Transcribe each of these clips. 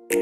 Hello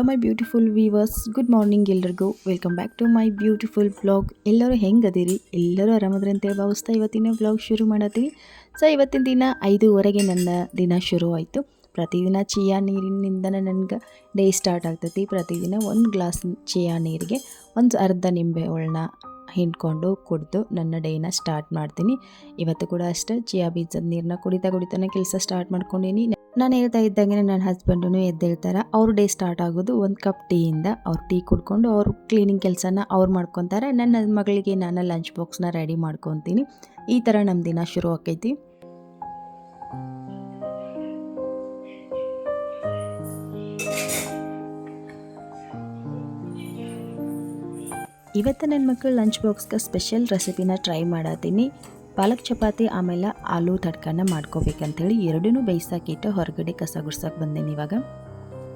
my beautiful viewers, good morning ಎಲ್ರಿಗೂ. Welcome back to my beautiful vlog. ಎಲ್ಲರೂ ಹೆಂಗದಿರಿ? ಎಲ್ಲರೂ ಆರಾಮದ್ರಿ ಅಂತೇಳಿ ಭಾವಿಸ್ತಾ ಇವತ್ತಿನ ವ್ಲಾಗ್ ಶುರು ಮಾಡತ್ತೀವಿ. ಸೊ ಇವತ್ತಿನ ದಿನ 5:15ಗೆ ನನ್ನ ದಿನ ಶುರು ಆಯಿತು. ಪ್ರತಿದಿನ ಚಿಯಾ ನೀರಿನಿಂದನೇ ನನಗೆ ಡೇ ಸ್ಟಾರ್ಟ್ ಆಗ್ತೈತಿ. ಪ್ರತಿದಿನ ಒಂದು ಗ್ಲಾಸ್ ಚಿಯಾ ನೀರಿಗೆ ಒಂದು ಅರ್ಧ ನಿಂಬೆ ಹಣ್ಣನ್ನ ಹಿಂಡ್ಕೊಂಡು ಕುಡಿದು ನನ್ನ ಡೇನ ಸ್ಟಾರ್ಟ್ ಮಾಡ್ತೀನಿ. ಇವತ್ತು ಕೂಡ ಅಷ್ಟೇ ಚಿಯಾ ಬೀಜದ ನೀರನ್ನ ಕುಡಿತಾನೆ ಕೆಲಸ ಸ್ಟಾರ್ಟ್ ಮಾಡ್ಕೊಂಡೀನಿ. ನಾನು ಹೇಳ್ತಾ ಇದ್ದಂಗೆ ನನ್ನ ಹಸ್ಬೆಂಡೂ ಎದ್ದೇಳ್ತಾರೆ. ಅವ್ರ ಡೇ ಸ್ಟಾರ್ಟ್ ಆಗೋದು ಒಂದು ಕಪ್ ಟೀಯಿಂದ. ಅವ್ರು ಟೀ ಕುಡ್ಕೊಂಡು ಅವ್ರು ಕ್ಲೀನಿಂಗ್ ಕೆಲಸನ ಅವ್ರು ಮಾಡ್ಕೊತಾರೆ. ನನ್ನ ಮಗಳಿಗೆ ನಾನು ಲಂಚ್ ಬಾಕ್ಸ್ನ ರೆಡಿ ಮಾಡ್ಕೊತೀನಿ. ಈ ಥರ ನಮ್ಮ ದಿನ ಶುರು ಆಕೈತಿ. ಇವತ್ತು ನನ್ನ ಮಕ್ಕಳು ಲಂಚ್ ಬಾಕ್ಸ್ಗೆ ಸ್ಪೆಷಲ್ ರೆಸಿಪಿನ ಟ್ರೈ ಮಾಡತ್ತೀನಿ. ಪಾಲಕ್ ಚಪಾತಿ ಆಮೇಲೆ ಆಲೂ ತಡ್ಕನ ಮಾಡ್ಕೋಬೇಕಂತೇಳಿ ಎರಡೂ ಬೇಯಿಸಾಕಿಟ್ಟು ಹೊರಗಡೆ ಕಸ ಗುಡ್ಸಕ್ಕೆ ಬಂದೇನಿ. ಇವಾಗ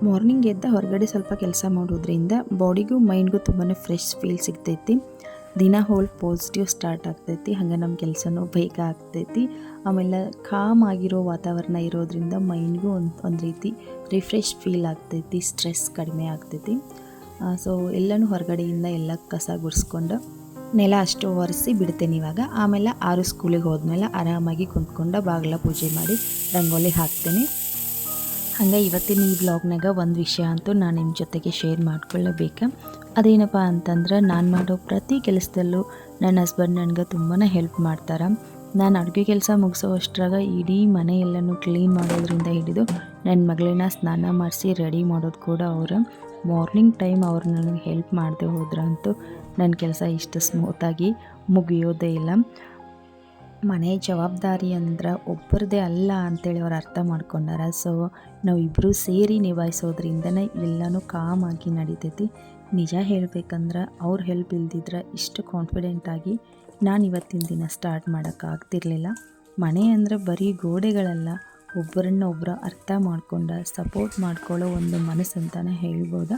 ಮಾರ್ನಿಂಗ್ ಎದ್ದ ಹೊರಗಡೆ ಸ್ವಲ್ಪ ಕೆಲಸ ಮಾಡೋದ್ರಿಂದ ಬಾಡಿಗೂ ಮೈಂಡ್ಗೂ ತುಂಬಾ ಫ್ರೆಶ್ ಫೀಲ್ ಸಿಗ್ತೈತಿ. ದಿನ ಹೋಲ್ ಪಾಸಿಟಿವ್ ಸ್ಟಾರ್ಟ್ ಆಗ್ತೈತಿ. ಹಂಗೆ ನಮ್ಮ ಕೆಲಸನೂ ಬೇಗ ಆಗ್ತೈತಿ. ಆಮೇಲೆ ಕಾಮ್ ಆಗಿರೋ ವಾತಾವರಣ ಇರೋದ್ರಿಂದ ಮೈಂಡ್ಗೂ ಒಂದು ರೀತಿ ರಿಫ್ರೆಶ್ ಫೀಲ್ ಆಗ್ತೈತಿ. ಸ್ಟ್ರೆಸ್ ಕಡಿಮೆ ಆಗ್ತೈತಿ. ಸೊ ಎಲ್ಲನೂ ಹೊರಗಡೆಯಿಂದ ಎಲ್ಲ ಕಸ ಗುಡಿಸ್ಕೊಂಡು ನೆಲ ಅಷ್ಟು ಒರೆಸಿ ಬಿಡ್ತೇನೆ ಇವಾಗ. ಆಮೇಲೆ 6 ಸ್ಕೂಲಿಗೆ ಹೋದ್ಮೇಲೆ ಆರಾಮಾಗಿ ಕುಂತ್ಕೊಂಡು ಬಾಗಿಲ ಪೂಜೆ ಮಾಡಿ ರಂಗೋಲಿ ಹಾಕ್ತೇನೆ. ಹಂಗೆ ಇವತ್ತಿನ ಈ ವ್ಲಾಗ್ನಾಗ ಒಂದು ವಿಷಯ ಅಂತೂ ನಾನು ನಿಮ್ಮ ಜೊತೆಗೆ ಶೇರ್ ಮಾಡ್ಕೊಳ್ಳಬೇಕು. ಅದೇನಪ್ಪ ಅಂತಂದ್ರೆ, ನಾನು ಮಾಡೋ ಪ್ರತಿ ಕೆಲಸದಲ್ಲೂ ನನ್ನ ಹಸ್ಬೆಂಡ್ ನನಗೆ ತುಂಬಾ ಹೆಲ್ಪ್ ಮಾಡ್ತಾರೆ. ನಾನು ಅಡುಗೆ ಕೆಲಸ ಮುಗಿಸೋ ಅಷ್ಟ್ರಾಗ ಇಡೀ ಮನೆ ಎಲ್ಲನೂ ಕ್ಲೀನ್ ಮಾಡೋದ್ರಿಂದ ಹಿಡಿದು ನನ್ನ ಮಗಳನ್ನ ಸ್ನಾನ ಮಾಡಿಸಿ ರೆಡಿ ಮಾಡೋದು ಕೂಡ ಅವರು. ಮಾರ್ನಿಂಗ್ ಟೈಮ್ ಅವ್ರು ನನಗೆ ಹೆಲ್ಪ್ ಮಾಡದೆ ಹೋದ್ರಂತೂ ನನ್ನ ಕೆಲಸ ಇಷ್ಟು ಸ್ಮೂತಾಗಿ ಮುಗಿಯೋದೇ ಇಲ್ಲ. ಮನೆ ಜವಾಬ್ದಾರಿ ಅಂದ್ರೆ ಒಬ್ಬರದೇ ಅಲ್ಲ ಅಂತೇಳಿ ಅವ್ರು ಅರ್ಥ ಮಾಡ್ಕೊಂಡಾರ. ಸೊ ನಾವು ಇಬ್ಬರೂ ಸೇರಿ ನಿಭಾಯಿಸೋದ್ರಿಂದನೇ ಎಲ್ಲನೂ ಕಾಮಾಗಿ ನಡೀತೈತಿ. ನಿಜ ಹೇಳಬೇಕಂದ್ರೆ ಅವ್ರ ಹೆಲ್ಪ್ ಇಲ್ದಿದ್ರೆ ಇಷ್ಟು ಕಾನ್ಫಿಡೆಂಟಾಗಿ ನಾನು ಇವತ್ತಿನ ದಿನ ಸ್ಟಾರ್ಟ್ ಮಾಡೋಕ್ಕಾಗ್ತಿರ್ಲಿಲ್ಲ. ಮನೆ ಅಂದರೆ ಬರೀ ಗೋಡೆಗಳಲ್ಲ, ಒಬ್ಬರನ್ನೊಬ್ಬರು ಅರ್ಥ ಮಾಡ್ಕೊಂಡು ಸಪೋರ್ಟ್ ಮಾಡ್ಕೊಳ್ಳೋ ಒಂದು ಮನಸ್ಸು ಅಂತಲೇ ಹೇಳ್ಬೋದು.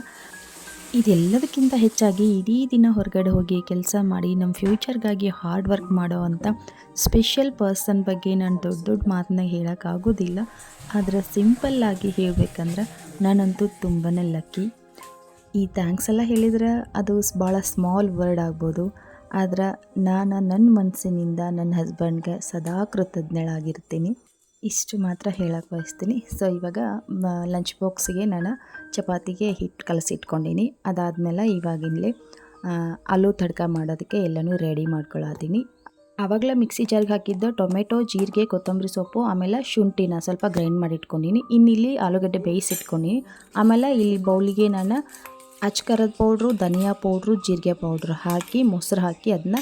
ಇದೆಲ್ಲದಕ್ಕಿಂತ ಹೆಚ್ಚಾಗಿ ಇಡೀ ದಿನ ಹೊರಗಡೆ ಹೋಗಿ ಕೆಲಸ ಮಾಡಿ ನಮ್ಮ ಫ್ಯೂಚರ್ಗಾಗಿ ಹಾರ್ಡ್ ವರ್ಕ್ ಮಾಡೋ ಅಂಥ ಸ್ಪೆಷಲ್ ಪರ್ಸನ್ ಬಗ್ಗೆ ನಾನು ದೊಡ್ಡ ಮಾತನ್ನ ಹೇಳೋಕ್ಕಾಗೋದಿಲ್ಲ. ಆದರೆ ಸಿಂಪಲ್ಲಾಗಿ ಹೇಳಬೇಕಂದ್ರೆ ನಾನಂತೂ ತುಂಬಾ ಲಕ್ಕಿ. ಈ ಥ್ಯಾಂಕ್ಸ್ ಎಲ್ಲ ಹೇಳಿದ್ರೆ ಅದು ಭಾಳ ಸ್ಮಾಲ್ ವರ್ಡ್ ಆಗ್ಬೋದು. ಆದ್ರೆ ನಾನು ನನ್ನ ಮನಸ್ಸಿನಿಂದ ನನ್ನ ಹಸ್ಬೆಂಡ್ಗೆ ಸದಾ ಕೃತಜ್ಞಳಾಗಿರ್ತೀನಿ. ಇಷ್ಟು ಮಾತ್ರ ಹೇಳಕ್ಕೆ ಬಯಸ್ತೀನಿ. ಸೊ ಇವಾಗ ಲಂಚ್ ಬಾಕ್ಸಿಗೆ ನಾನು ಚಪಾತಿಗೆ ಹಿಟ್ಟು ಕಲಸಿಟ್ಕೊಂಡೀನಿ. ಅದಾದಮೇಲೆ ಇವಾಗಿನಲೇ ಆಲೂ ತಡ್ಕ ಮಾಡೋದಕ್ಕೆ ಎಲ್ಲನೂ ರೆಡಿ ಮಾಡ್ಕೊಳತ್ತೀನಿ. ಆವಾಗಲೇ ಮಿಕ್ಸಿ ಜಾರ್ಗೆ ಹಾಕಿದ್ದು ಟೊಮೆಟೊ, ಜೀರಿಗೆ, ಕೊತ್ತಂಬರಿ ಸೊಪ್ಪು ಆಮೇಲೆ ಶುಂಠಿನ ಸ್ವಲ್ಪ ಗ್ರೈಂಡ್ ಮಾಡಿ ಇಟ್ಕೊಂಡಿನಿ. ಇನ್ನಿಲ್ಲಿ ಆಲೂಗಡ್ಡೆ ಬೇಯಿಸಿಟ್ಕೊಂಡಿನಿ. ಆಮೇಲೆ ಇಲ್ಲಿ ಬೌಲಿಗೆ ನಾನು ಅಚ್ಕರದ ಪೌಡ್ರು, ಧನಿಯಾ ಪೌಡ್ರು, ಜೀರಿಗೆ ಪೌಡ್ರು ಹಾಕಿ ಮೊಸರು ಹಾಕಿ ಅದನ್ನ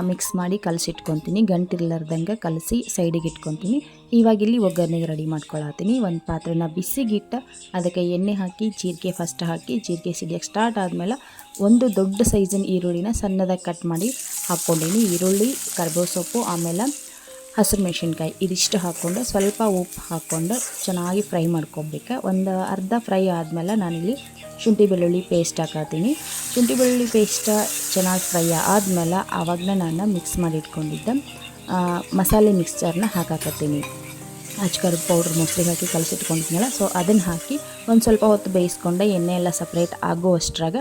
ಮಿಕ್ಸ್ ಮಾಡಿ ಕಲಸಿಟ್ಕೊತೀನಿ. ಗಂಟಿರ್ಲಾರ್ದಂಗೆ ಕಲಸಿ ಸೈಡಿಗೆ ಇಟ್ಕೊತೀನಿ. ಇವಾಗಿಲ್ಲಿ ಒಗ್ಗರಣೆಗೆ ರೆಡಿ ಮಾಡ್ಕೊಳತ್ತೀನಿ. ಒಂದು ಪಾತ್ರೆನ ಬಿಸಿಗಿಟ್ಟು ಅದಕ್ಕೆ ಎಣ್ಣೆ ಹಾಕಿ ಜೀರಿಗೆ ಫಸ್ಟ್ ಹಾಕಿ ಜೀರಿಗೆ ಸಿಡಿಯೋಕ್ಕೆ ಸ್ಟಾರ್ಟ್ ಆದಮೇಲೆ ಒಂದು ದೊಡ್ಡ ಸೈಜಿನ ಈರುಳ್ಳಿನ ಸಣ್ಣದಾಗಿ ಕಟ್ ಮಾಡಿ ಹಾಕ್ಕೊಂಡೀನಿ. ಈರುಳ್ಳಿ, ಕರಿಬೇವು ಸೊಪ್ಪು ಆಮೇಲೆ ಹಸಿರು ಮೆಣಸಿನ್ಕಾಯಿ ಇದಿಷ್ಟು ಹಾಕ್ಕೊಂಡು ಸ್ವಲ್ಪ ಉಪ್ಪು ಹಾಕ್ಕೊಂಡು ಚೆನ್ನಾಗಿ ಫ್ರೈ ಮಾಡ್ಕೊಬೇಕು. ಒಂದು ಅರ್ಧ ಫ್ರೈ ಆದಮೇಲೆ ನಾನಿಲ್ಲಿ ಶುಂಠಿ ಬೆಳ್ಳುಳ್ಳಿ ಪೇಸ್ಟ್ ಹಾಕತ್ತೀನಿ. ಶುಂಠಿ ಬೆಳ್ಳುಳ್ಳಿ ಪೇಸ್ಟ್ ಚೆನ್ನಾಗಿ ಫ್ರೈ ಆದಮೇಲೆ ಆವಾಗಲೇ ನಾನು ಮಿಕ್ಸ್ ಮಾಡಿ ಇಟ್ಕೊಂಡಿದ್ದೆ ಮಸಾಲೆ ಮಿಕ್ಸ್ಚರ್ನ ಹಾಕಾಕತ್ತೀನಿ. ಅಚ್ಕರದ ಪೌಡ್ರ್ ಮೊಸರಿಗೆ ಹಾಕಿ ಕಲಸಿಟ್ಕೊಂಡಿದ್ನಲ್ಲ, ಸೊ ಅದನ್ನು ಹಾಕಿ ಒಂದು ಸ್ವಲ್ಪ ಹೊತ್ತು ಬೇಯಿಸ್ಕೊಂಡೆ. ಎಣ್ಣೆ ಎಲ್ಲ ಸಪ್ರೇಟ್ ಆಗೋ ಅಷ್ಟ್ರಾಗ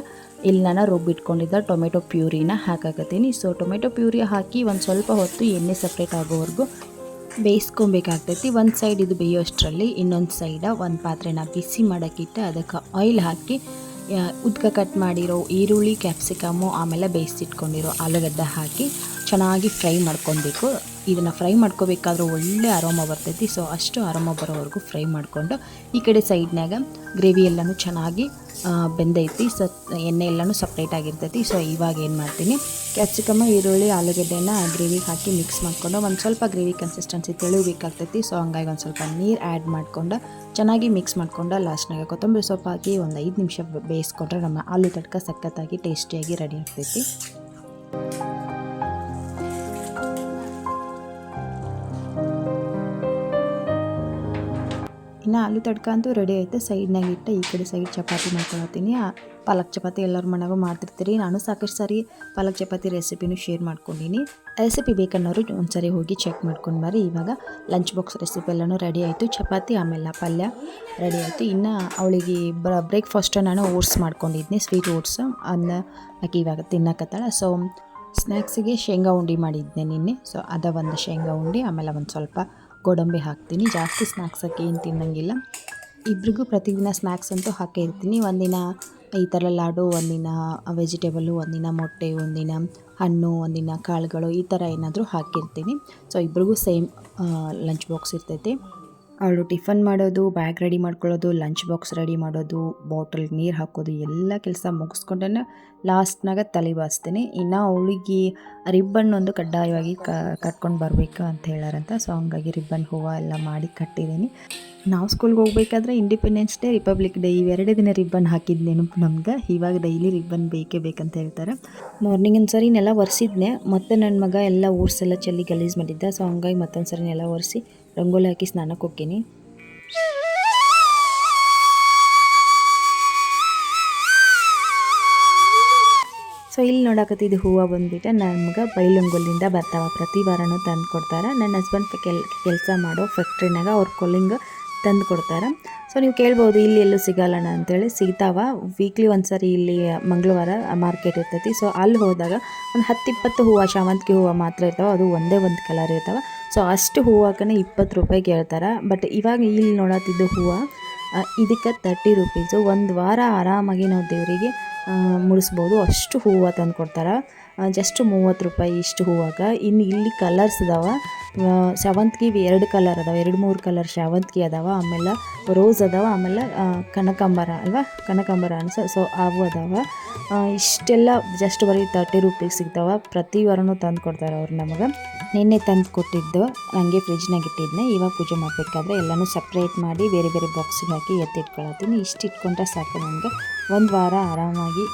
ಇಲ್ಲಿ ನಾನು ರುಬ್ಬಿಟ್ಕೊಂಡಿದ್ದ ಟೊಮೆಟೊ ಪ್ಯೂರಿನ ಹಾಕಾಕತ್ತೀನಿ. ಸೊ ಟೊಮೆಟೊ ಪ್ಯೂರಿ ಹಾಕಿ ಒಂದು ಸ್ವಲ್ಪ ಹೊತ್ತು ಎಣ್ಣೆ ಸಪ್ರೇಟ್ ಆಗೋವರೆಗೂ ಬೇಯಿಸ್ಕೊಬೇಕಾಗ್ತೈತಿ. ಒಂದು ಸೈಡ್ ಇದು ಬೇಯೋಷ್ಟರಲ್ಲಿ ಇನ್ನೊಂದು ಸೈಡ ಒಂದು ಪಾತ್ರೆನ ಬಿಸಿ ಮಾಡೋಕ್ಕಿಟ್ಟು ಅದಕ್ಕೆ ಆಯಿಲ್ ಹಾಕಿ ಉದ್ಕ ಕಟ್ ಮಾಡಿರೋ ಈರುಳ್ಳಿ, ಕ್ಯಾಪ್ಸಿಕಮ್ಮು, ಆಮೇಲೆ ಬೇಯಿಸಿಟ್ಕೊಂಡಿರೋ ಆಲೂಗಡ್ಡೆ ಹಾಕಿ ಚೆನ್ನಾಗಿ ಫ್ರೈ ಮಾಡ್ಕೊಬೇಕು. ಇದನ್ನು ಫ್ರೈ ಮಾಡ್ಕೋಬೇಕಾದ್ರೂ ಒಳ್ಳೆ ಅರೋಮ ಬರ್ತೈತಿ. ಸೊ ಅಷ್ಟು ಅರೋಮ ಬರೋವರೆಗೂ ಫ್ರೈ ಮಾಡಿಕೊಂಡು ಈ ಕಡೆ ಸೈಡ್ನಾಗ ಗ್ರೇವಿ ಎಲ್ಲನೂ ಚೆನ್ನಾಗಿ ಬೆಂದೈತಿ. ಸೊ ಎಣ್ಣೆ ಎಲ್ಲನೂ ಸಪ್ರೇಟಾಗಿರ್ತೈತಿ. ಸೊ ಇವಾಗ ಏನು ಮಾಡ್ತೀನಿ, ಕ್ಯಾಪ್ಸಿಕಮ್ಮ, ಈರುಳ್ಳಿ, ಆಲೂಗಡ್ಡೆನ ಗ್ರೇವಿಗೆ ಹಾಕಿ ಮಿಕ್ಸ್ ಮಾಡಿಕೊಂಡು ಒಂದು ಸ್ವಲ್ಪ ಗ್ರೇವಿ ಕನ್ಸಿಸ್ಟೆನ್ಸಿ ತೆಳುಬೇಕಾಗ್ತೈತಿ. ಸೊ ಹಂಗಾಗಿ ಒಂದು ಸ್ವಲ್ಪ ನೀರು ಆ್ಯಡ್ ಮಾಡ್ಕೊಂಡು ಚೆನ್ನಾಗಿ ಮಿಕ್ಸ್ ಮಾಡ್ಕೊಂಡು ಲಾಸ್ಟ್ನಾಗ ಕೊತ್ತಂಬರಿ ಸೊಪ್ಪು ಹಾಕಿ ಒಂದು 5 ನಿಮಿಷ ಬೇಯಿಸ್ಕೊಂಡ್ರೆ ನಮ್ಮ ಆಲೂ ತಡ್ಕ ಸಖತ್ತಾಗಿ ಟೇಸ್ಟಿಯಾಗಿ ರೆಡಿ ಆಗ್ತೈತಿ. ಇನ್ನು ಆಲೂ ತಡ್ಕ ಅಂತೂ ರೆಡಿ ಆಯಿತು. ಸೈಡ್ನಾಗ ಇಟ್ಟು ಈ ಕಡೆ ಸೈಡ್ ಚಪಾತಿ ಮಾಡ್ಕೊಳತ್ತೀನಿ. ಪಾಲಕ್ ಚಪಾತಿ ಎಲ್ಲರ ಮನೆಗೂ ಮಾಡ್ತಿರ್ತೀರಿ. ನಾನು ಸಾಕಷ್ಟು ಸಾರಿ ಪಾಲಕ್ ಚಪಾತಿ ರೆಸಿಪಿನೂ ಶೇರ್ ಮಾಡ್ಕೊಂಡಿನಿ. ರೆಸಿಪಿ ಬೇಕನ್ನೋರು ಒಂದ್ಸರಿ ಹೋಗಿ ಚೆಕ್ ಮಾಡ್ಕೊಂಡು ಬರ್ರಿ. ಇವಾಗ ಲಂಚ್ ಬಾಕ್ಸ್ ರೆಸಿಪಿ ಎಲ್ಲನೂ ರೆಡಿ ಆಯಿತು. ಚಪಾತಿ ಆಮೇಲೆ ಪಲ್ಯ ರೆಡಿ ಆಯಿತು. ಇನ್ನು ಅವಳಿಗೆ ಬ್ರೇಕ್ಫಾಸ್ಟ್ ನಾನು ಓಟ್ಸ್ ಮಾಡ್ಕೊಂಡಿದ್ನಿ, ಸ್ವೀಟ್ ಓಟ್ಸ್. ಅದನ್ನ ಆಕೆ ಇವಾಗ ತಿನ್ನಕತ್ತಾಳ. ಸೊ ಸ್ನ್ಯಾಕ್ಸಿಗೆ ಶೇಂಗಾ ಉಂಡೆ ಮಾಡಿದ್ದೆ ನಿನ್ನೆ. ಸೊ ಅದ ಒಂದು ಶೇಂಗಾ ಉಂಡೆ, ಆಮೇಲೆ ಒಂದು ಸ್ವಲ್ಪ ಗೋಡಂಬಿ ಹಾಕ್ತೀನಿ. ಜಾಸ್ತಿ ಸ್ನ್ಯಾಕ್ಸ್ ಹಾಕಿ ಏನು ತಿನ್ನಂಗಿಲ್ಲ. ಇಬ್ರಿಗೂ ಪ್ರತಿದಿನ ಸ್ನ್ಯಾಕ್ಸ್ ಅಂತೂ ಹಾಕೇ ಇರ್ತೀನಿ. ಒಂದಿನ ಈ ಥರ ಲಾಡು, ಒಂದಿನ ವೆಜಿಟೇಬಲು, ಒಂದಿನ ಮೊಟ್ಟೆ, ಒಂದಿನ ಹಣ್ಣು, ಒಂದಿನ ಕಾಳುಗಳು, ಈ ಥರ ಏನಾದರೂ ಹಾಕಿರ್ತೀನಿ. ಸೊ ಇಬ್ರಿಗೂ ಸೇಮ್ ಲಂಚ್ ಬಾಕ್ಸ್ ಇರ್ತೈತಿ. ಅವಳು ಟಿಫನ್ ಮಾಡೋದು, ಬ್ಯಾಗ್ ರೆಡಿ ಮಾಡ್ಕೊಳ್ಳೋದು, ಲಂಚ್ ಬಾಕ್ಸ್ ರೆಡಿ ಮಾಡೋದು, ಬಾಟಲ್ಗೆ ನೀರು ಹಾಕೋದು ಎಲ್ಲ ಕೆಲಸ ಮುಗಿಸ್ಕೊಂಡೇ ಲಾಸ್ಟ್ನಾಗ ತಲೆ ಬಾಚ್ತೀನಿ. ಇನ್ನು ಅವಳಿಗೆ ರಿಬ್ಬನ್ ಒಂದು ಕಡ್ಡಾಯವಾಗಿ ಕಟ್ಕೊಂಡು ಬರಬೇಕು ಅಂತ ಹೇಳಾರಂತ. ಸೊ ಹಂಗಾಗಿ ರಿಬ್ಬನ್ ಹೂವು ಎಲ್ಲ ಮಾಡಿ ಕಟ್ಟಿದ್ದೀನಿ. ನಾವು ಸ್ಕೂಲ್ಗೆ ಹೋಗ್ಬೇಕಾದ್ರೆ ಇಂಡಿಪೆಂಡೆನ್ಸ್ ಡೇ, ರಿಪಬ್ಲಿಕ್ ಡೇ ಇವೆರಡೇ ದಿನ ರಿಬ್ಬನ್ ಹಾಕಿದ್ದು ನೆನಪು ನಮ್ಗೆ. ಇವಾಗ ಡೈಲಿ ರಿಬ್ಬನ್ ಬೇಕೇ ಬೇಕಂತ ಹೇಳ್ತಾರೆ. ಮಾರ್ನಿಂಗ್ ಒಂದು ಸರಿ ನೆಲ ಒರೆಸಿದ್ನೆ, ಮತ್ತು ನನ್ನ ಮಗ ಎಲ್ಲ ಊರ್ಸೆಲ್ಲ ಚೆಲ್ಲಿ ಗಲೀಜು ಮಾಡಿದ್ದ. ಸೊ ಹಂಗಾಗಿ ಮತ್ತೊಂದು ಸರಿ ನೆಲ ಒರೆಸಿ ರಂಗೋಲಿ ಹಾಕಿ ಸ್ನಾನಕ್ಕೆ ಹೋಗ್ತೀನಿ. ಸೊ ಇಲ್ಲಿ ನೋಡಕತ್ತಿದ್ದು ಹೂವು ಬಂದುಬಿಟ್ಟು ನಮ್ಗೆ ಬೈಲುಂಗುಲಿಂದ ಬರ್ತಾವೆ. ಪ್ರತಿ ವಾರನೂ ತಂದು ಕೊಡ್ತಾರೆ. ನನ್ನ ಹಸ್ಬೆಂಡ್ ಕೆಲಸ ಮಾಡೋ ಫ್ಯಾಕ್ಟ್ರಿನಾಗ ಅವ್ರ ಕೊಲ್ಲಿಂಗ್ ತಂದು ಕೊಡ್ತಾರೆ. ಸೊ ನೀವು ಕೇಳ್ಬೋದು ಇಲ್ಲಿ ಎಲ್ಲೂ ಸಿಗಲ್ಲಣ್ಣ ಅಂತೇಳಿ. ಸಿಗ್ತಾವ. ವೀಕ್ಲಿ ಒಂದು ಸರಿ ಇಲ್ಲಿ ಮಂಗಳವಾರ ಮಾರ್ಕೆಟ್ ಇರ್ತೈತಿ. ಸೊ ಅಲ್ಲಿ ಹೋದಾಗ ಒಂದು 10-20 ಹೂವು, ಶಾವಂತಿಗೆ ಹೂವು ಮಾತ್ರ ಇರ್ತಾವೆ. ಅದು ಒಂದೇ ಒಂದು ಕಲರ್ ಇರ್ತಾವೆ. ಸೊ ಅಷ್ಟು ಹೂವಕ್ಕನೇ 20 ರೂಪಾಯಿ ಕೇಳ್ತಾರೆ. ಬಟ್ ಇವಾಗ ಇಲ್ಲಿ ನೋಡತ್ತಿದ್ದು ಹೂವು ಇದಕ್ಕೆ 30 ರೂಪೀಸು. ಒಂದು ವಾರ ಆರಾಮಾಗಿ ನಾವು ದೇವರಿಗೆ ಮುಡಿಸ್ಬೋದು. ಅಷ್ಟು ಹೂವು ತಂದು ಕೊಡ್ತಾರೆ. ಜಸ್ಟ್ 30 ರೂಪಾಯಿ ಇಷ್ಟು ಹೂವಾಗ. ಇನ್ನು ಇಲ್ಲಿ ಕಲರ್ಸ್ ಇದಾವೆ. ಶಾವಂತಿಗೆ 2 ಕಲರ್ ಅದಾವೆ, 2-3 ಕಲರ್ ಶಾವಂತಿಗೆ ಅದಾವೆ. ಆಮೇಲೆ ರೋಸ್ ಅದಾವೆ, ಆಮೇಲೆ ಕನಕಾಂಬರ ಅಲ್ವಾ, ಕನಕಾಂಬರ ಅನ್ಸ. ಸೊ ಅವು ಅದಾವೆ. ಇಷ್ಟೆಲ್ಲ ಜಸ್ಟ್ ಬರೀ 30 ರೂಪೀಗೆ ಸಿಗ್ತಾವೆ. ಪ್ರತಿ ವಾರನೂ ತಂದು ಕೊಡ್ತಾರೆ ಅವ್ರು ನಮಗೆ. ನಿನ್ನೆ ತಂದು ಕೊಟ್ಟಿದ್ದು ನನಗೆ ಫ್ರಿಜ್ನಾಗ ಇಟ್ಟಿದ್ದೆ. ಇವಾಗ ಪೂಜೆ ಮಾಡಬೇಕಾದ್ರೆ ಎಲ್ಲನೂ ಸಪ್ರೇಟ್ ಮಾಡಿ ಬೇರೆ ಬೇರೆ ಬಾಕ್ಸಿಗೆ ಹಾಕಿ ಎತ್ತಿಟ್ಕೊಳತ್ತೀನಿ. ಇಷ್ಟು ಇಟ್ಕೊಂಡ್ರೆ ಸಾಕು ನನಗೆ. ಒಂದು ವಾರ ಆರಾಮಾಗಿ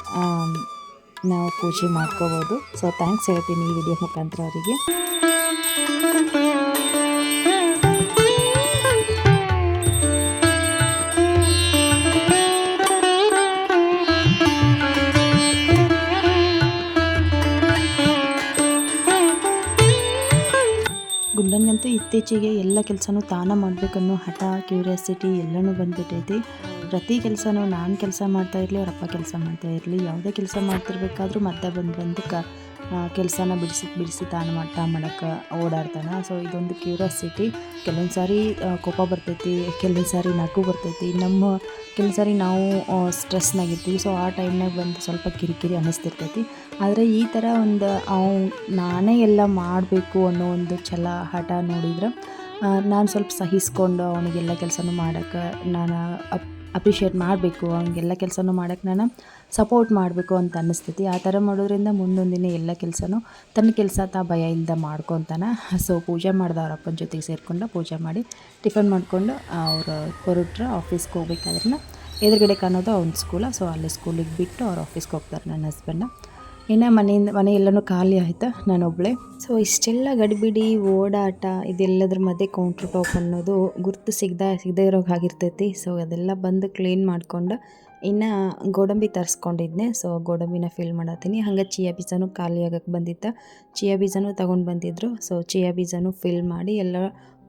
ನಾವು ಪೂಜೆ ಮಾಡ್ಕೋಬೋದು. ಸೊ ಥ್ಯಾಂಕ್ಸ್ ಹೇಳ್ತೀನಿ ಈ ವಿಡಿಯೋ ಮುಖಾಂತರ ಅವರಿಗೆ. ಗುಂಡನಿಗಂತೂ ಇತ್ತೀಚೆಗೆ ಎಲ್ಲ ಕೆಲಸನೂ ತಾನೇ ಮಾಡಬೇಕನ್ನೋ ಹಠ, ಕ್ಯೂರಿಯಾಸಿಟಿ ಎಲ್ಲನೂ ಬಂದುಬಿಟ್ಟೈತಿ. ಪ್ರತಿ ಕೆಲಸನೂ ನಾನು ಕೆಲಸ ಮಾಡ್ತಾ ಇರಲಿ, ಅವರಪ್ಪ ಕೆಲಸ ಮಾಡ್ತಾ ಇರಲಿ, ಯಾವುದೇ ಕೆಲಸ ಮಾಡ್ತಿರ್ಬೇಕಾದ್ರೂ ಮತ್ತೆ ಬಂದು ಕೆಲಸನ ಬಿಡಿಸಿ ತಾನು ಮಾಡೋಕ್ಕೆ ಓಡಾಡ್ತಾನೆ. ಸೊ ಇದೊಂದು ಕ್ಯೂರಿಯಾಸಿಟಿ. ಕೆಲವೊಂದು ಸಾರಿ ಕೋಪ ಬರ್ತೈತಿ, ಕೆಲವೊಂದು ಸಾರಿ ನಗು ಬರ್ತೈತಿ. ಕೆಲವೊಂದು ಸಾರಿ ನಾವು ಸ್ಟ್ರೆಸ್ನಾಗಿರ್ತೀವಿ. ಸೊ ಆ ಟೈಮ್ನಾಗ ಬಂದು ಸ್ವಲ್ಪ ಕಿರಿಕಿರಿ ಅನ್ನಿಸ್ತಿರ್ತೈತಿ. ಆದರೆ ಈ ಥರ ಒಂದು ನಾನೇ ಎಲ್ಲ ಮಾಡಬೇಕು ಅನ್ನೋ ಒಂದು ಛಲ, ಹಠ ನೋಡಿದ್ರೆ ನಾನು ಸ್ವಲ್ಪ ಸಹಿಸ್ಕೊಂಡು ಅವನಿಗೆಲ್ಲ ಕೆಲಸನೂ ಮಾಡೋಕ್ಕೆ ನಾನು ಅಪ್ರಿಷಿಯೇಟ್ ಮಾಡಬೇಕು. ಅವನಿಗೆಲ್ಲ ಕೆಲಸನೂ ಮಾಡೋಕ್ಕೆ ನಾನು ಸಪೋರ್ಟ್ ಮಾಡಬೇಕು ಅಂತ ಅನ್ನಿಸ್ತೈತಿ. ಆ ಥರ ಮಾಡೋದ್ರಿಂದ ಮುಂದೊಂದು ದಿನ ಎಲ್ಲ ಕೆಲಸನೂ ತನ್ನ ಕೆಲಸ ಭಯ ಇಲ್ಲದೆ ಮಾಡ್ಕೊತಾನೆ. ಸೊ ಪೂಜೆ ಮಾಡ್ದೆ ಅವ್ರ ಅಪ್ಪನ ಜೊತೆಗೆ ಸೇರಿಕೊಂಡು ಪೂಜೆ ಮಾಡಿ ಟಿಫನ್ ಮಾಡಿಕೊಂಡು ಅವರು ಹೊರಟ್ರೆ ಆಫೀಸ್ಗೆ ಹೋಗ್ಬೇಕಾದ್ರೆ ಎದುರುಗಡೆ ಕಾಣೋದು ಅವ್ನ ಸ್ಕೂಲ. ಸೊ ಅಲ್ಲಿ ಸ್ಕೂಲಿಗೆ ಬಿಟ್ಟು ಅವ್ರು ಆಫೀಸ್ಗೆ ಹೋಗ್ತಾರೆ ನನ್ನ ಹಸ್ಬೆಂಡ. ಇನ್ನು ಮನೆ ಎಲ್ಲನೂ ಖಾಲಿ ಆಯಿತಾ, ನಾನೊಬ್ಬಳೆ. ಸೊ ಇಷ್ಟೆಲ್ಲ ಗಡಿಬಿಡಿ ಓಡಾಟ ಇದೆಲ್ಲದ್ರ ಮಧ್ಯೆ ಕೌಂಟ್ರ್ ಟಾಪ್ ಅನ್ನೋದು ಗುರ್ತು ಸಿಗದೇ ಇರೋಕೆ ಆಗಿರ್ತೈತಿ. ಸೊ ಅದೆಲ್ಲ ಬಂದು ಕ್ಲೀನ್ ಮಾಡ್ಕೊಂಡು ಇನ್ನು ಗೋಡಂಬಿ ತರಿಸ್ಕೊಂಡಿದ್ದೆ. So ಗೋಡಂಬಿನ fill ಮಾಡತ್ತೀನಿ. ಹಂಗೆ ಚಿಯಾ ಬೀಜನೂ ಖಾಲಿ ಆಗಕ್ಕೆ ಬಂದಿತ್ತು. ಚಿಯಾ ಬೀಜನೂ ತೊಗೊಂಡು ಬಂದಿದ್ರು. ಸೊ ಚಿಯಾ ಬೀಜನೂ ಫಿಲ್ ಮಾಡಿ ಎಲ್ಲ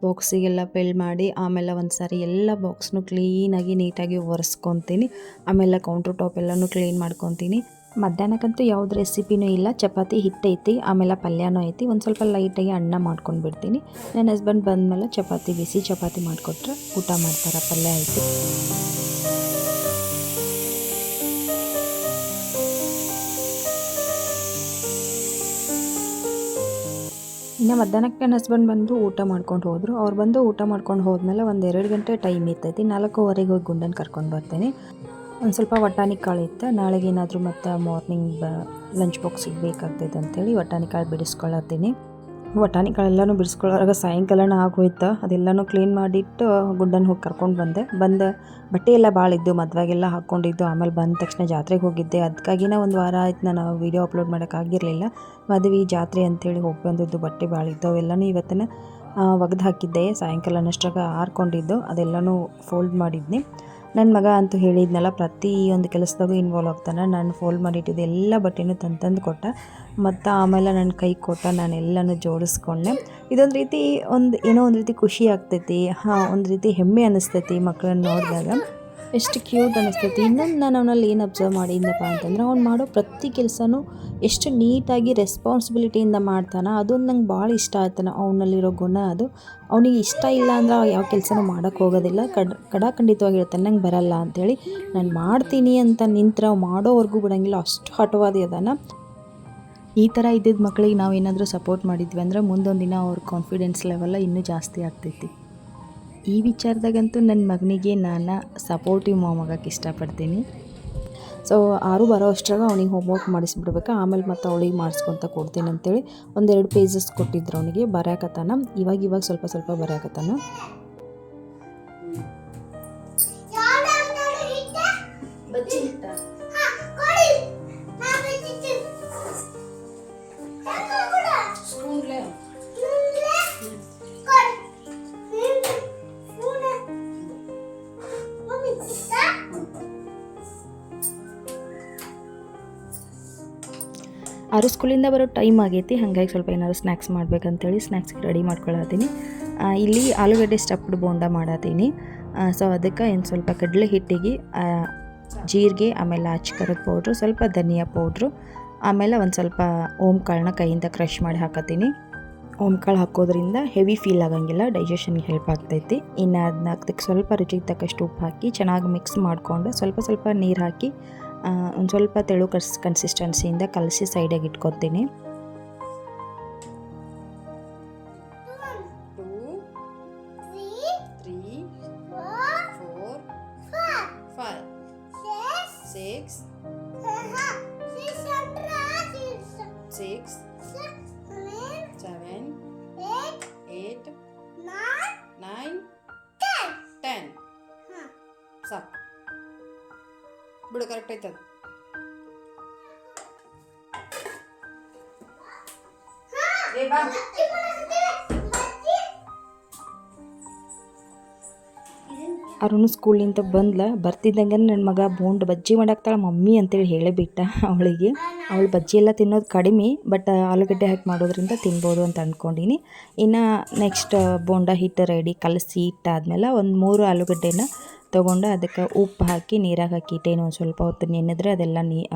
ಬಾಕ್ಸಿಗೆಲ್ಲ ಫಿಲ್ ಮಾಡಿ ಆಮೇಲೆ ಒಂದು ಸಾರಿ ಎಲ್ಲ ಬಾಕ್ಸ್ನು ಕ್ಲೀನಾಗಿ ನೀಟಾಗಿ ಒರೆಸ್ಕೊತೀನಿ. ಆಮೇಲೆ ಕೌಂಟ್ರ್ ಟಾಪ್ ಎಲ್ಲನೂ ಕ್ಲೀನ್ ಮಾಡ್ಕೊತೀನಿ. ಮಧ್ಯಾಹ್ನಕ್ಕಂತೂ ಯಾವ್ದು ರೆಸಿಪಿನೂ ಇಲ್ಲ. ಚಪಾತಿ ಹಿಟ್ಟೈತಿ, ಆಮೇಲೆ ಪಲ್ಯನೂ ಐತಿ. ಒಂದು ಸ್ವಲ್ಪ ಲೈಟಾಗಿ ಅನ್ನ ಮಾಡ್ಕೊಂಡು ಬಿಡ್ತೀನಿ. ನನ್ನ ಹಸ್ಬೆಂಡ್ ಬಂದಮೇಲೆ ಬಿಸಿ ಚಪಾತಿ ಮಾಡಿಕೊಟ್ರೆ ಊಟ ಮಾಡ್ತಾರೆ. ಪಲ್ಯ ಐತಿ. ಇನ್ನು ಮಧ್ಯಾಹ್ನಕ್ಕೆ ನನ್ನ ಹಸ್ಬೆಂಡ್ ಬಂದು ಊಟ ಮಾಡ್ಕೊಂಡು ಹೋದರು. ಅವ್ರು ಬಂದು ಊಟ ಮಾಡ್ಕೊಂಡು ಹೋದ್ಮೇಲೆ ಒಂದು 2 ಗಂಟೆ ಟೈಮ್ ಇರ್ತೈತಿ. 4:15ಗೆ ಹೋಗಿ ಗುಂಡನ್ನು ಕರ್ಕೊಂಡು ಬರ್ತೀನಿ. ಒಂದು ಸ್ವಲ್ಪ ವಟಾಣಿ ಕಾಳು ಇತ್ತು, ನಾಳೆಗೆ ಏನಾದರೂ ಮತ್ತು ಮಾರ್ನಿಂಗ್ ಲಂಚ್ ಬಾಕ್ಸಿಗೆ ಬೇಕಾಗ್ತೈತೆ ಅಂಥೇಳಿ ವಟಾಣಿ ಕಾಳು ಬಿಡಿಸ್ಕೊಳ್ಳತ್ತೀನಿ. ವಟಾಣಿ ಕಾಳೆಲ್ಲನೂ ಬಿಡಿಸ್ಕೊಳ್ಳೋರಾಗ ಸಾಯಂಕಾಲನ ಆಗೋಯ್ತು. ಅದೆಲ್ಲನೂ ಕ್ಲೀನ್ ಮಾಡಿಟ್ಟು ಗುಡ್ಡನ್ನು ಹೋಗಿ ಕರ್ಕೊಂಡು ಬಂದೆ. ಬಟ್ಟೆ ಎಲ್ಲ ಭಾಳ ಇದ್ದು, ಮದುವೆಗೆಲ್ಲ ಹಾಕ್ಕೊಂಡಿದ್ದು. ಆಮೇಲೆ ಬಂದ ತಕ್ಷಣ ಜಾತ್ರೆಗೆ ಹೋಗಿದ್ದೆ. ಅದಕ್ಕಾಗಿನ ಒಂದು ವಾರ ಆಯ್ತು ನಾನು ವೀಡಿಯೋ ಅಪ್ಲೋಡ್ ಮಾಡೋಕ್ಕಾಗಿರಲಿಲ್ಲ. ಮದುವೆ ಜಾತ್ರೆ ಅಂಥೇಳಿ ಹೋಗಿ ಬಂದಿದ್ದು ಬಟ್ಟೆ ಭಾಳ ಇದ್ದವು. ಅವೆಲ್ಲನೂ ಇವತ್ತಿನ ಒಗೆದು ಹಾಕಿದ್ದೆ. ಸಾಯಂಕಾಲ ಆರ್ಕೊಂಡಿದ್ದು ಅದೆಲ್ಲನೂ ಫೋಲ್ಡ್ ಮಾಡಿದ್ನಿ. ನನ್ನ ಮಗ ಅಂತೂ ಹೇಳಿದ್ನಲ್ಲ, ಪ್ರತಿಯೊಂದು ಕೆಲಸದಾಗೂ ಇನ್ವಾಲ್ವ್ ಆಗ್ತಾನೆ. ನಾನು ಫೋಲ್ಡ್ ಮಾಡಿಟ್ಟಿದ್ದೆ ಎಲ್ಲ ಬಟ್ಟೆನೂ ತಂದು ಕೊಟ್ಟ. ಮತ್ತು ಆಮೇಲೆ ನನ್ನ ಕೈ ಕೊಟ್ಟ, ನಾನು ಎಲ್ಲನೂ ಜೋಡಿಸ್ಕೊಂಡೆ. ಇದೊಂದು ರೀತಿ ಏನೋ ಒಂದು ರೀತಿ ಖುಷಿ ಆಗ್ತೈತಿ. ಒಂದು ರೀತಿ ಹೆಮ್ಮೆ ಅನ್ನಿಸ್ತೈತಿ ಮಕ್ಕಳನ್ನ ನೋಡಿದಾಗ. ಎಷ್ಟು ಕ್ಯೂಟ್ ಅನ್ನಿಸ್ತೈತಿ. ಇನ್ನೊಂದು ನಾನು ಅವನಲ್ಲಿ ಏನು ಅಬ್ಸರ್ವ್ ಮಾಡಿದ್ನಪ್ಪ ಅಂತಂದ್ರೆ, ಅವ್ನು ಮಾಡೋ ಪ್ರತಿ ಕೆಲಸನೂ ಎಷ್ಟು ನೀಟಾಗಿ ರೆಸ್ಪಾನ್ಸಿಬಿಲಿಟಿಯಿಂದ ಮಾಡ್ತಾನೆ. ಅದೊಂದು ನಂಗೆ ಭಾಳ ಇಷ್ಟ ಆಯ್ತಾನೆ. ಅವನಲ್ಲಿರೋ ಗುಣ ಅದು. ಅವನಿಗೆ ಇಷ್ಟ ಇಲ್ಲ ಅಂದ್ರೆ ಯಾವ ಕೆಲಸನೂ ಮಾಡೋಕ್ಕೆ ಹೋಗೋದಿಲ್ಲ. ಖಂಡಿತವಾಗಿ ಹೇಳ್ತಾನೆ, ನಂಗೆ ಬರಲ್ಲ ಅಂಥೇಳಿ. ನಾನು ಮಾಡ್ತೀನಿ ಅಂತ ನಿಂತ್ರೆ ಮಾಡೋವರೆಗೂ ಬಿಡೋಂಗಿಲ್ಲ, ಅಷ್ಟು ಹಠವಾದಿ ಅದಾನ. ಈ ಥರ ಇದ್ದಿದ್ದ ಮಕ್ಕಳಿಗೆ ನಾವು ಏನಾದರೂ ಸಪೋರ್ಟ್ ಮಾಡಿದ್ವಿ ಅಂದ್ರೆ ಮುಂದೊಂದು ದಿನ ಅವ್ರ ಕಾನ್ಫಿಡೆನ್ಸ್ ಲೆವೆಲ್ಲ ಇನ್ನೂ ಜಾಸ್ತಿ ಆಗ್ತೈತಿ. ಈ ವಿಚಾರದಾಗಂತೂ ನನ್ನ ಮಗನಿಗೆ ನಾನು ಸಪೋರ್ಟಿವ್ ಮಾಮ್ ಆಗೋಕ್ಕೆ ಇಷ್ಟಪಡ್ತೀನಿ. ಸೊ 6 ಬರೋ ಅಷ್ಟ್ರಾಗ ಅವನಿಗೆ ಹೋಮ್ವರ್ಕ್ ಮಾಡಿಸ್ಬಿಡ್ಬೇಕು. ಆಮೇಲೆ ಮತ್ತು ಅವಳಿಗೆ ಮಾಡಿಸ್ಕೊತ ಕೊಡ್ತೀನಿ ಅಂತೇಳಿ 1-2 ಪೇಜಸ್ ಕೊಟ್ಟಿದ್ರು ಅವನಿಗೆ. ಬರೆಯಕತ್ತಾನ ಇವಾಗ ಸ್ವಲ್ಪ ಬರೆಯಕತ್ತಾನ. ಆರು ಸ್ಕೂಲಿಂದ ಬರೋ ಟೈಮ್ ಆಗೈತಿ. ಹಾಗಾಗಿ ಸ್ವಲ್ಪ ಏನಾದ್ರು ಸ್ನ್ಯಾಕ್ಸ್ ಮಾಡ್ಬೇಕಂತೇಳಿ ಸ್ನ್ಯಾಕ್ಸ್ಗೆ ರೆಡಿ ಮಾಡ್ಕೊಳತ್ತೀನಿ. ಇಲ್ಲಿ ಆಲೂಗಡ್ಡೆ ಸ್ಟಫ್ಡ್ ಬೋಂಡ ಮಾಡತ್ತೀನಿ. ಸೊ ಅದಕ್ಕೆ ಏನು ಸ್ವಲ್ಪ ಕಡಲೆ ಹಿಟ್ಟಿಗೆ ಜೀರಿಗೆ, ಆಮೇಲೆ ಅಚ್ಕರದ ಪೌಡ್ರು, ಸ್ವಲ್ಪ ಧನಿಯಾ ಪೌಡ್ರು, ಆಮೇಲೆ ಒಂದು ಸ್ವಲ್ಪ ಓಂಕಾಳನ್ನ ಕೈಯಿಂದ ಕ್ರಷ್ ಮಾಡಿ ಹಾಕತ್ತೀನಿ. ಓಂಕಾಳು ಹಾಕೋದ್ರಿಂದ ಹೆವಿ ಫೀಲ್ ಆಗಂಗಿಲ್ಲ, ಡೈಜೆಷನ್ಗೆ ಹೆಲ್ಪ್ ಆಗ್ತೈತಿ. ಇನ್ನು ಅದನ್ನ ಅದಕ್ಕೆ ಸ್ವಲ್ಪ ರುಚಿಗೆ ತಕ್ಕಷ್ಟು ಉಪ್ಪು ಹಾಕಿ ಚೆನ್ನಾಗಿ ಮಿಕ್ಸ್ ಮಾಡಿಕೊಂಡು ಸ್ವಲ್ಪ ನೀರು ಹಾಕಿ ಒಂದು ಸ್ವಲ್ಪ ತೆಳು ಕನ್ಸಿಸ್ಟೆನ್ಸಿಯಿಂದ ಕಲಸಿ ಸೈಡಿಗೆ ಇಟ್ಕೊತೀನಿ. ಸಾಕು ಬಿಡು, ಕರೆಕ್ಟ್ ಆಯ್ತದ. ಅರುಣ್ ಸ್ಕೂಲಿಂದ ಬರ್ತಿದ್ದಂಗೆ ನನ್ನ ಮಗ ಬೋಂಡ್ ಬಜ್ಜಿ ಮಾಡಾಕ್ತಾಳೆ ಮಮ್ಮಿ ಅಂತೇಳಿ ಹೇಳಿಬಿಟ್ಟ ಅವಳಿಗೆ. ಅವಳು ಬಜ್ಜಿ ಎಲ್ಲ ತಿನ್ನೋದು ಕಡಿಮೆ, ಬಟ್ ಆಲೂಗಡ್ಡೆ ಹಾಕಿ ಮಾಡೋದ್ರಿಂದ ತಿನ್ಬೋದು ಅಂತ ಅಂದ್ಕೊಂಡಿನಿ. ಇನ್ನು ನೆಕ್ಸ್ಟ್ ಬೋಂಡ ಹಿಟ್ಟು ರೆಡಿ ಕಲಸಿ ಇಟ್ಟಾದ್ಮೇಲೆ ಒಂದು 3 ಆಲೂಗಡ್ಡೆನ ತೊಗೊಂಡು ಅದಕ್ಕೆ ಉಪ್ಪು ಹಾಕಿ ನೀರಾಗಿ ಹಾಕಿ ಇಟ್ಟೇನು ಒಂದು ಸ್ವಲ್ಪ ಹೊತ್ತು ನೆನೆದ್ರೆ ಅದೆಲ್ಲ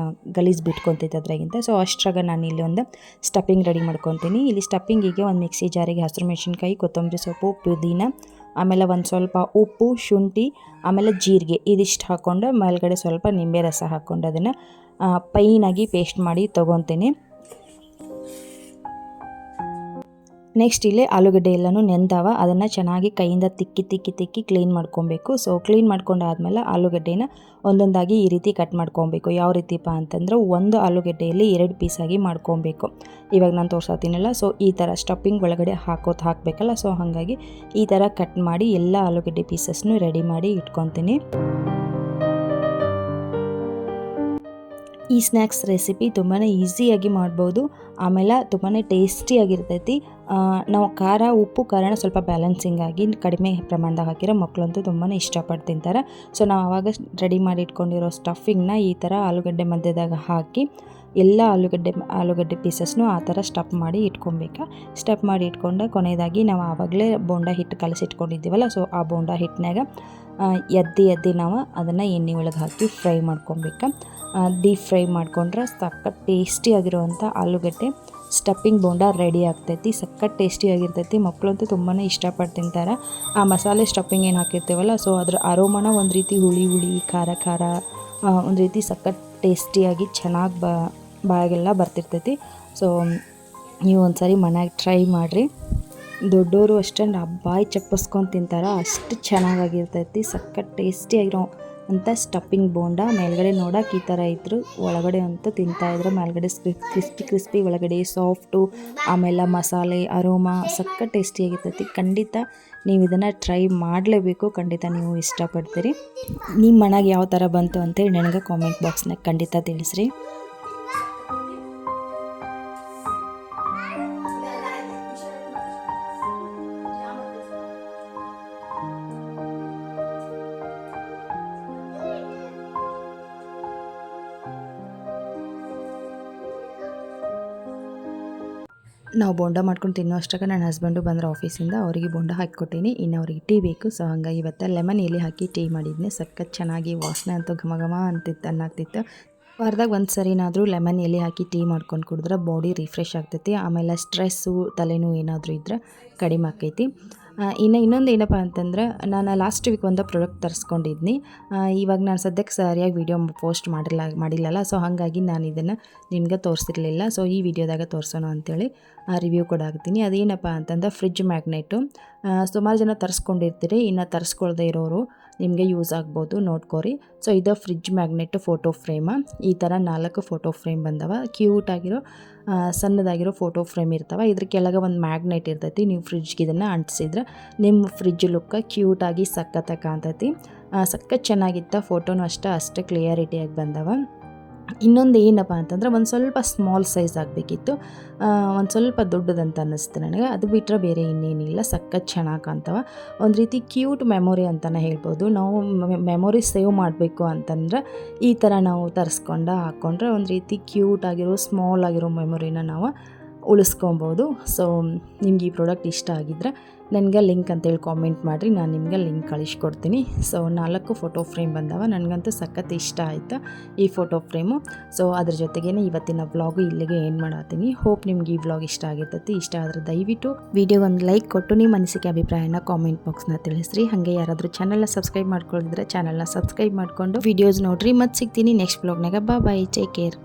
ಗಲೀಜು ಬಿಟ್ಕೊತೈತೆ ಅದ್ರಾಗಿಂತ. ಸೊ ಅಷ್ಟ್ರಾಗ ನಾನು ಇಲ್ಲಿ ಒಂದು ಸ್ಟಫಿಂಗ್ ರೆಡಿ ಮಾಡ್ಕೊತೀನಿ. ಇಲ್ಲಿ ಸ್ಟಫಿಂಗಿಗೆ ಒಂದು ಮಿಕ್ಸಿ ಜಾರಿಗೆ ಹಸಿರು ಮೆಣಸಿನ್ಕಾಯಿ, ಕೊತ್ತಂಬರಿ ಸೊಪ್ಪು, ಪುದೀನ, ಆಮೇಲೆ ಒಂದು ಸ್ವಲ್ಪ ಉಪ್ಪು, ಶುಂಠಿ, ಆಮೇಲೆ ಜೀರಿಗೆ ಇದಿಷ್ಟು ಹಾಕ್ಕೊಂಡು ಮೇಲ್ಗಡೆ ಸ್ವಲ್ಪ ನಿಂಬೆ ರಸ ಹಾಕ್ಕೊಂಡು ಅದನ್ನು ಫೈನಾಗಿ ಪೇಸ್ಟ್ ಮಾಡಿ ತೊಗೊತೀನಿ. ನೆಕ್ಸ್ಟ್ ಇಲ್ಲಿ ಆಲೂಗಡ್ಡೆ ಎಲ್ಲನೂ ನೆಂದಾವ, ಅದನ್ನು ಚೆನ್ನಾಗಿ ಕೈಯಿಂದ ತಿಕ್ಕಿ ಕ್ಲೀನ್ ಮಾಡ್ಕೊಬೇಕು. ಸೊ ಕ್ಲೀನ್ ಮಾಡ್ಕೊಂಡಾದ್ಮೇಲೆ ಆಲೂಗಡ್ಡೆನ ಒಂದೊಂದಾಗಿ ಈ ರೀತಿ ಕಟ್ ಮಾಡ್ಕೊಬೇಕು. ಯಾವ ರೀತಿಪ್ಪ ಅಂತಂದ್ರೆ ಒಂದು ಆಲೂಗಡ್ಡೆಯಲ್ಲಿ 2 ಪೀಸಾಗಿ ಮಾಡ್ಕೊಬೇಕು. ಇವಾಗ ನಾನು ತೋರ್ಸತ್ತೀನಲ್ಲ, ಸೊ ಈ ಥರ ಸ್ಟಫಿಂಗ್ ಒಳಗಡೆ ಹಾಕಬೇಕಲ್ಲ, ಸೊ ಹಾಗಾಗಿ ಈ ಥರ ಕಟ್ ಮಾಡಿ ಎಲ್ಲ ಆಲೂಗಡ್ಡೆ ಪೀಸಸ್ನು ರೆಡಿ ಮಾಡಿ ಇಟ್ಕೊತೀನಿ. ಈ ಸ್ನ್ಯಾಕ್ಸ್ ರೆಸಿಪಿ ತುಂಬಾ ಈಸಿಯಾಗಿ ಮಾಡ್ಬೋದು, ಆಮೇಲೆ ತುಂಬಾ ಟೇಸ್ಟಿಯಾಗಿರ್ತೈತಿ. ನಾವು ಉಪ್ಪು ಖಾರನ ಸ್ವಲ್ಪ ಬ್ಯಾಲೆನ್ಸಿಂಗ್ ಆಗಿ ಕಡಿಮೆ ಪ್ರಮಾಣದಾಗ ಹಾಕಿರೋ ಮಕ್ಕಳಂತೂ ತುಂಬಾ ಇಷ್ಟಪಟ್ಟು ತಿಂತಾರೆ. ಸೊ ನಾವು ಆವಾಗ ರೆಡಿ ಮಾಡಿ ಇಟ್ಕೊಂಡಿರೋ ಸ್ಟಫಿಂಗ್ನ ಈ ಥರ ಆಲೂಗಡ್ಡೆ ಮಧ್ಯದಾಗ ಹಾಕಿ ಎಲ್ಲ ಆಲೂಗಡ್ಡೆ ಪೀಸಸ್ನು ಆ ಥರ ಸ್ಟಫ್ ಮಾಡಿ ಇಟ್ಕೊಂಡು ಕೊನೆಯದಾಗಿ ನಾವು ಆವಾಗಲೇ ಬೋಂಡ ಹಿಟ್ಟು ಕಲಸಿಟ್ಕೊಂಡಿದ್ದೀವಲ್ಲ, ಸೊ ಆ ಬೋಂಡ ಹಿಟ್ಟಿನಾಗ ಎದ್ದಿ ನಾವು ಅದನ್ನು ಎಣ್ಣೆ ಒಳಗೆ ಹಾಕಿ ಫ್ರೈ ಮಾಡ್ಕೊಬೇಕು. ಡೀಪ್ ಫ್ರೈ ಮಾಡ್ಕೊಂಡ್ರೆ ಸಖತ್ ಟೇಸ್ಟಿಯಾಗಿರುವಂಥ ಆಲೂಗಡ್ಡೆ ಸ್ಟಫಿಂಗ್ ಬೋಂಡ ರೆಡಿ ಆಗ್ತೈತಿ. ಸಖತ್ ಟೇಸ್ಟಿಯಾಗಿರ್ತೈತಿ. ಮಕ್ಕಳಂತೂ ತುಂಬಾ ಇಷ್ಟಪಟ್ಟು ತಿಂತಾರೆ. ಆ ಮಸಾಲೆ ಸ್ಟಫಿಂಗ್ ಏನು ಹಾಕಿರ್ತೀವಲ್ಲ, ಸೊ ಅದ್ರ ಅರೋಮನ ಒಂದು ರೀತಿ ಹುಳಿ ಖಾರ ಒಂದು ರೀತಿ ಸಖತ್ ಟೇಸ್ಟಿಯಾಗಿ ಚೆನ್ನಾಗಿ ಬಾಯಾಗೆಲ್ಲ ಬರ್ತಿರ್ತೈತಿ. ಸೊ ನೀವು ಒಂದ್ಸರಿ ಮನ್ಯಾಗ ಟ್ರೈ ಮಾಡಿರಿ. ದೊಡ್ಡವರು ಅಷ್ಟೇ ಬಾಯಿ ಚಪ್ಪಿಸ್ಕೊಂಡು ತಿಂತಾರ, ಅಷ್ಟು ಚೆನ್ನಾಗಿರ್ತೈತಿ. ಸಖತ್ ಟೇಸ್ಟಿಯಾಗಿರೋ ಅಂತ ಸ್ಟಫಿಂಗ್ ಬೋಂಡ. ಮೇಲ್ಗಡೆ ನೋಡೋಕೆ ಈ ಥರ ಇದ್ರು, ಒಳಗಡೆ ಅಂತೂ ತಿಂತಾಯಿದ್ರು. ಮೇಲ್ಗಡೆ ಕ್ರಿಸ್ಪಿ ಒಳಗಡೆ ಸಾಫ್ಟು, ಆಮೇಲೆ ಮಸಾಲೆ ಅರೋಮಾ ಸಖತ್ ಟೇಸ್ಟಿಯಾಗಿರ್ತೈತಿ. ಖಂಡಿತ ನೀವು ಇದನ್ನು ಟ್ರೈ ಮಾಡಲೇಬೇಕು, ಖಂಡಿತ ನೀವು ಇಷ್ಟಪಡ್ತೀರಿ. ನಿಮ್ಮ ಮನೆಗೆ ಯಾವ ಥರ ಬಂತು ಅಂತೇಳಿ ನನಗೆ ಕಾಮೆಂಟ್ ಬಾಕ್ಸ್ನಾಗ ಖಂಡಿತ ತಿಳಿಸ್ರಿ. ನಾವು ಬೋಂಡ ಮಾಡ್ಕೊಂಡು ತಿನ್ನೋ ಅಷ್ಟಾಗ ನನ್ನ ಹಸ್ಬೆಂಡು ಬಂದರು ಆಫೀಸಿಂದ. ಅವರಿಗೆ ಬೋಂಡ ಹಾಕಿಕೊಟ್ಟೀನಿ. ಇನ್ನು ಅವ್ರಿಗೆ ಟೀ ಬೇಕು. ಸೊ ಹಂಗಾಗಿ ಇವತ್ತು ಲೆಮನ್ ಎಲೆ ಹಾಕಿ ಟೀ ಮಾಡಿದ್ನಿ. ಸಖತ್ ಚೆನ್ನಾಗಿ ವಾಸನೆ ಅಂತೂ ಘಮ ಘಮ ಅಂತಿತ್ತು, ಅನ್ನಾಗ್ತಿತ್ತು. ವಾರದಾಗ ಒಂದು ಸರಿನಾದರೂ ಲೆಮನ್ ಎಲೆ ಹಾಕಿ ಟೀ ಮಾಡ್ಕೊಂಡು ಕುಡಿದ್ರೆ ಬಾಡಿ ರಿಫ್ರೆಶ್ ಆಗ್ತೈತಿ. ಆಮೇಲೆ ಸ್ಟ್ರೆಸ್ಸು ತಲೆನೋವು ಏನಾದರೂ ಇದ್ದರೆ ಕಡಿಮೆ ಆಕೈತಿ. ಇನ್ನೊಂದು ಏನಪ್ಪ ಅಂತಂದ್ರೆ, ನಾನು ಲಾಸ್ಟ್ ವೀಕ್ ಒಂದು ಪ್ರಾಡಕ್ಟ್ ತರಿಸ್ಕೊಂಡಿದ್ನಿ. ಇವಾಗ ನಾನು ಸದ್ಯಕ್ಕೆ ಸರಿಯಾಗಿ ವೀಡಿಯೋ ಪೋಸ್ಟ್ ಮಾಡಿಲ್ಲಲ್ಲ. ಸೊ ಹಾಗಾಗಿ ನಾನು ಇದನ್ನು ನಿಮ್ಗೆ ತೋರಿಸಿರಲಿಲ್ಲ. ಸೊ ಈ ವಿಡಿಯೋದಾಗ ತೋರಿಸೋಣ ಅಂಥೇಳಿ ರಿವ್ಯೂ ಕೊಡಾಕ್ತೀನಿ. ಅದೇನಪ್ಪ ಅಂತಂದ್ರೆ ಫ್ರಿಡ್ಜ್ ಮ್ಯಾಗ್ನೆಟು. ಸುಮಾರು ಜನ ತರಿಸ್ಕೊಂಡಿರ್ತೀರಿ, ಇನ್ನು ತರಿಸ್ಕೊಳ್ದೇ ಇರೋರು ನಿಮಗೆ ಯೂಸ್ ಆಗ್ಬೋದು, ನೋಡ್ಕೋರಿ. ಸೊ ಇದು ಫ್ರಿಡ್ಜ್ ಮ್ಯಾಗ್ನೆಟ್ ಫೋಟೋ ಫ್ರೇಮ. ಈ ಥರ 4 ಫೋಟೋ ಫ್ರೇಮ್ ಬಂದವ. ಕ್ಯೂಟಾಗಿರೋ ಸಣ್ಣದಾಗಿರೋ ಫೋಟೋ ಫ್ರೇಮ್ ಇರ್ತವೆ. ಇದ್ರ ಕೆಳಗೆ ಒಂದು ಮ್ಯಾಗ್ನೆಟ್ ಇರ್ತೈತಿ. ನೀವು ಫ್ರಿಡ್ಜ್ಗೆ ಇದನ್ನು ಅಂಟಿಸಿದ್ರೆ ನಿಮ್ಮ ಫ್ರಿಡ್ಜ್ ಲುಕ್ಕ ಕ್ಯೂಟಾಗಿ ಸಖತ್ತಾಗಿ ಕಾಣ್ತೈತಿ. ಸಖತ್ ಚೆನ್ನಾಗಿತ್ತು. ಫೋಟೋನು ಅಷ್ಟೇ ಕ್ಲಿಯರಿಟಿಯಾಗಿ ಬಂದವ. ಇನ್ನೊಂದು ಏನಪ್ಪ ಅಂತಂದ್ರೆ, ಒಂದು ಸ್ವಲ್ಪ ಸ್ಮಾಲ್ ಸೈಜ್ ಆಗಬೇಕಿತ್ತು. ಒಂದು ಸ್ವಲ್ಪ ದೊಡ್ಡದಂತ ಅನ್ನಿಸ್ತು ನನಗೆ. ಅದು ಬಿಟ್ಟರೆ ಬೇರೆ ಇನ್ನೇನಿಲ್ಲ. ಸಖತ್ ಚೆನ್ನಾಗಿ ಕಾಣ್ತವೆ. ಒಂದು ರೀತಿ ಕ್ಯೂಟ್ ಮೆಮೊರಿ ಅಂತಲೇ ಹೇಳ್ಬೋದು. ನಾವು ಮೆಮೊರಿ ಸೇವ್ ಮಾಡಬೇಕು ಅಂತಂದ್ರೆ ಈ ಥರ ನಾವು ಹಾಕ್ಕೊಂಡ್ರೆ ಒಂದು ರೀತಿ ಕ್ಯೂಟ್ ಆಗಿರೋ ಸ್ಮಾಲ್ ಆಗಿರೋ ಮೆಮೊರಿನ ನಾವು ಉಳಿಸ್ಕೊಬೋದು. ಸೊ ನಿಮ್ಗೆ ಈ ಪ್ರಾಡಕ್ಟ್ ಇಷ್ಟ ಆಗಿದ್ರೆ ನನಗೆ ಲಿಂಕ್ ಅಂತೇಳಿ ಕಾಮೆಂಟ್ ಮಾಡಿರಿ, ನಾನು ನಿಮ್ಗೆ ಲಿಂಕ್ ಕಳಿಸ್ಕೊಡ್ತೀನಿ. ಸೊ 4 ಫೋಟೋ ಫ್ರೇಮ್ ಬಂದವ. ನನಗಂತೂ ಸಖತ್ ಇಷ್ಟ ಆಯಿತು ಈ ಫೋಟೋ ಫ್ರೇಮು. ಸೊ ಅದ್ರ ಜೊತೆಗೇ ಇವತ್ತಿನ ವ್ಲಾಗು ಇಲ್ಲಿಗೆ ಏನು ಮಾಡತ್ತೀನಿ. ಹೋಪ್ ನಿಮ್ಗೆ ಈ ವ್ಲಾಗ್ ಇಷ್ಟ ಆಗಿರ್ತೈತಿ. ಇಷ್ಟ ಆದರೆ ದಯವಿಟ್ಟು ವಿಡಿಯೋಗೆ ಒಂದು ಲೈಕ್ ಕೊಟ್ಟು ನಿಮ್ಮ ಅನಿಸಿಕೆ ಅಭಿಪ್ರಾಯನ ಕಾಮೆಂಟ್ ಬಾಕ್ಸ್ನ ತಿಳಿಸ್ರಿ. ಹಾಗೆ ಯಾರಾದರೂ ಚಾನಲ್ನ ಸಬ್ಸ್ಕ್ರೈಬ್ ಮಾಡ್ಕೊಳ್ಳಿದ್ರೆ ಚಾನಲ್ನ ಸಬ್ಸ್ಕ್ರೈಬ್ ಮಾಡಿಕೊಂಡು ವಿಡಿಯೋಸ್ ನೋಡಿರಿ. ಮತ್ತೆ ಸಿಗ್ತೀನಿ ನೆಕ್ಸ್ಟ್ ವ್ಲಾಗ್ನಾಗ. ಬಾಯ್, ಟೇಕ್ ಕೇರ್.